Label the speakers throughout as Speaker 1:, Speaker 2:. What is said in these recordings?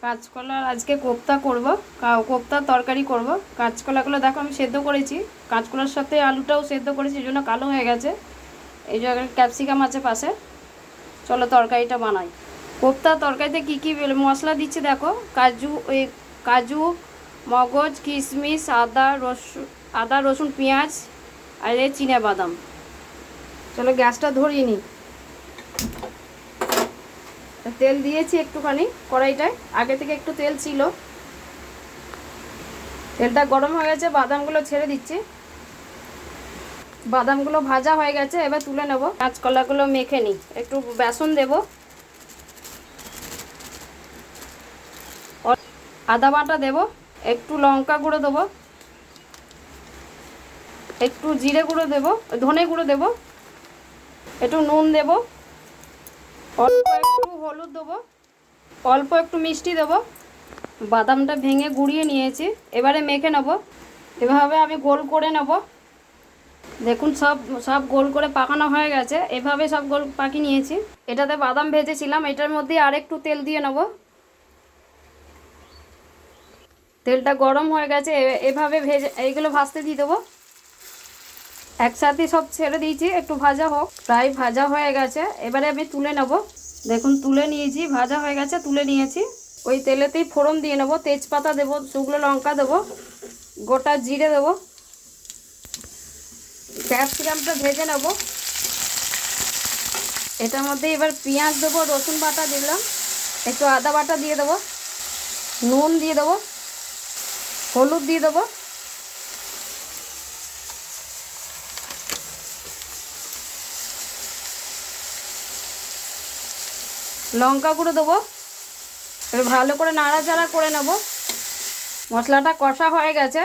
Speaker 1: কাঁচকলার আজকে কোপ্তা করব, কোপ্তার তরকারি করব। কাঁচকলাগুলো দেখো আমি সেদ্ধ করেছি, কাঁচকলার সাথে আলুটাও সেদ্ধ করেছি, এই জন্য কালো হয়ে গেছে। এই জায়গায় ক্যাপসিকাম আছে পাশে। চলো তরকারিটা বানাই। কোপ্তার তরকারিতে কী কী মশলা দিচ্ছি দেখো। কাজু, মগজ, কিশমিশ, আদা রসুন পেঁয়াজ আর এই চিনে বাদাম। চলো গ্যাসটা ধরিয়ে নিই। তেল দিয়েছি একটুখানি কড়াইটায়, আগে থেকে একটু তেল ছিল। তেলটা গরম হয়ে গেছে, বাদামগুলো ছেড়ে দিচ্ছি। বাদামগুলো ভাজা হয়ে গেছে, এবার তুলে নেব। কাঁচকলাগুলো মেখে নিই, একটু বেসন দেব, আদা বাটা দেব, একটু লঙ্কা গুঁড়ো দেবো, একটু জিরে গুঁড়ো দেব, ধনে গুঁড়ো দেব, একটু নুন দেব, অল্প একটু হলুদ দেবো, অল্প একটু মিষ্টি দেবো। বাদামটা ভেঙে গুঁড়িয়ে নিয়েছি, এবারে মেখে নেব। এভাবে আমি গোল করে নেব। দেখুন সব সব গোল করে পাকানো হয়ে গেছে, এভাবে সব গোল পাকিয়ে নিয়েছি। এটাতে বাদাম ভেজেছিলাম, এটার মধ্যে আর একটু তেল দিয়ে নেব। তেলটা গরম হয়ে গেছে, এভাবে ভেজে এইগুলো ভাজতে দিয়ে দেবো। একসাথে সব ছেড়ে দিয়েছি, একটু ভাজা হোক। প্রায় ভাজা হয়ে গেছে, এবারে আমি তুলে নেব। দেখুন তুলে নিয়েছি, ভাজা হয়ে গেছে, তুলে নিয়েছি। ওই তেলেতেই ফোড়ন দিয়ে নেব। তেজপাতা দেবো, শুকনো লঙ্কা দেবো, গোটা জিরে দেবো, ক্যাপসিকামটা ভেজে নেব। এটার মধ্যে এবার পেঁয়াজ দেবো, রসুন বাটা দিলাম, একটু আদা বাটা দিয়ে দেবো, নুন দিয়ে দেবো, হলুদ দিয়ে দেবো, লঙ্কা গুঁড়ো দেবো। এবার ভালো করে নাড়াচাড়া করে নেব। মশলাটা কষা হয়ে গেছে,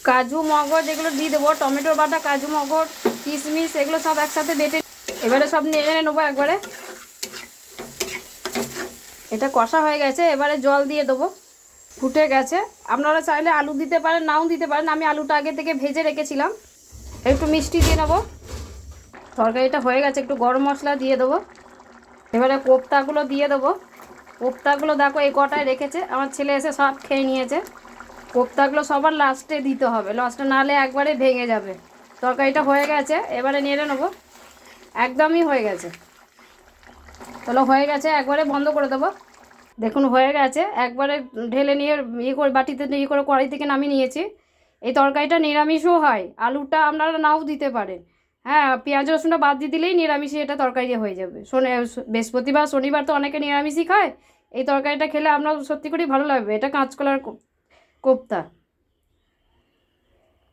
Speaker 1: কাজু মগজ এগুলো দিয়ে দেবো, টমেটোর বাটা, কাজু মগজ, কিশমিশ এগুলো সব একসাথে বেটে এবারে সব নেড়ে নেবো একবারে। এটা কষা হয়ে গেছে, এবারে জল দিয়ে দেবো। ফুটে গেছে, আপনারা চাইলে আলু দিতে পারেন, নাও দিতে পারেন। আমি আলুটা আগে থেকে ভেজে রেখেছিলাম। একটু মিষ্টি দিয়ে নেবো। তরকারিটা হয়ে গেছে, একটু গরম মশলা দিয়ে দেবো। এবারে কোপ্তাগুলো দিয়ে দেবো। কোপ্তাগুলো দেখো এই কটায় রেখেছে, আমার ছেলে এসে সব খেয়ে নিয়েছে। কোপ্তাগুলো সবার লাস্টে দিতে হবে, লাস্টে নাহলে একবারে ভেঙে যাবে। তরকারিটা হয়ে গেছে, এবারে নেড়ে নেবো। একদমই হয়ে গেছে। তাহলে হয়ে গেছে, একবারে বন্ধ করে দেবো। দেখুন হয়ে গেছে, একবারে ঢেলে নিয়ে করে বাটিতে করে কড়াই থেকে নামিয়ে নিয়েছি। এই তরকারিটা নিরামিষও হয়, আলুটা আপনারা নাও দিতে পারেন। হ্যাঁ, পেঁয়াজ রসুনটা বাদ দিয়ে দিলেই নিরামিষই এটা তরকারি হয়ে যাবে। বৃহস্পতিবার শনিবার তো অনেকে নিরামিষই খায়। এই তরকারিটা খেলে আপনার সত্যি করেই ভালো লাগবে। এটা কাঁচকলার কোপ্তা।